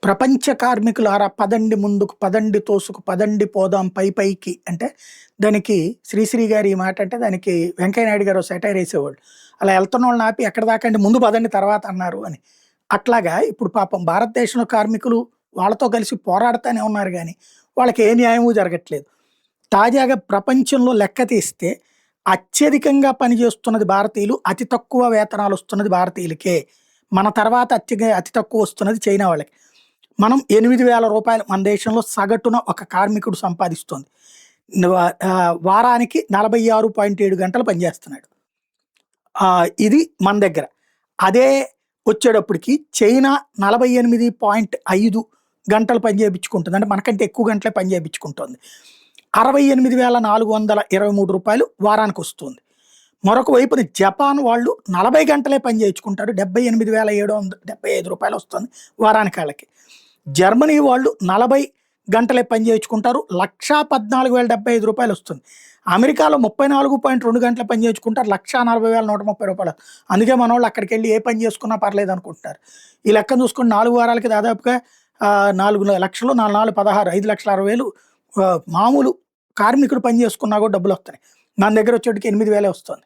ప్రపంచ కార్మికులారా పదండి ముందుకు, పదండి తోసుకు, పదండి పోదాం పై పైకి అంటే, దానికి శ్రీశ్రీ గారు ఈ మాట అంటే దానికి వెంకయ్య నాయుడు గారు సెటైర్ ఏసేవాళ్ళు. అలా ఎళ్తున్నోళ్ళని ఆపి ఎక్కడి దాకా అంటే ముందు పదండి తర్వాత అన్నారు అని. అట్లాగా ఇప్పుడు పాపం భారతదేశంలో కార్మికులు వాళ్ళతో కలిసి పోరాడుతానే ఉన్నారు గానీ, వాళ్ళకి ఏ న్యాయము జరగట్లేదు. తాజాగా ప్రపంచంలో లెక్క తీస్తే అత్యధికంగా పనిచేస్తున్నది భారతీయులు. అతి తక్కువ వేతనాలొస్తున్నది భారతీయులకే. మన తర్వాత అతి తక్కువొస్తున్నది చైనా వాళ్ళకి. మనం రూ. 8,000 మన దేశంలో సగటున ఒక కార్మికుడు సంపాదిస్తోంది. వారానికి 46.7 గంటలు పనిచేస్తున్నాడు. ఇది మన దగ్గర. అదే వచ్చేటప్పటికి చైనా 48.5 గంటలు పని చేపించుకుంటుంది. అంటే మనకంటే ఎక్కువ గంటలే పని చేపించుకుంటోంది. రూ. 68,423 వారానికొస్తుంది. మరొక వైపున జపాన్ వాళ్ళు 40 గంటలే పని చేయించుకుంటారు. రూ. 78,775 వస్తుంది వారానికి ఆళ్ళకి. జర్మనీ వాళ్ళు 40 గంటలే పని చేయించుకుంటారు. రూ. 1,14,075 వస్తుంది. అమెరికాలో 34.2 గంటలు పని చేయించుకుంటారు. రూ. 1,40,130. అందుకే మనోళ్ళు అక్కడికెళ్ళి ఏ పని చేసుకున్నా పర్లేదనుకుంటున్నారు. ఈ లెక్కన చూసుకొని 4 వారాలకి దాదాపుగా 4,00,000 4 4 16 5,60,000 మామూలు కార్మికుడు పని చేసుకున్నా కూడా డబ్బులొస్తున్నాయి. మన దగ్గర వచ్చేటికి 8,000 వస్తుంది.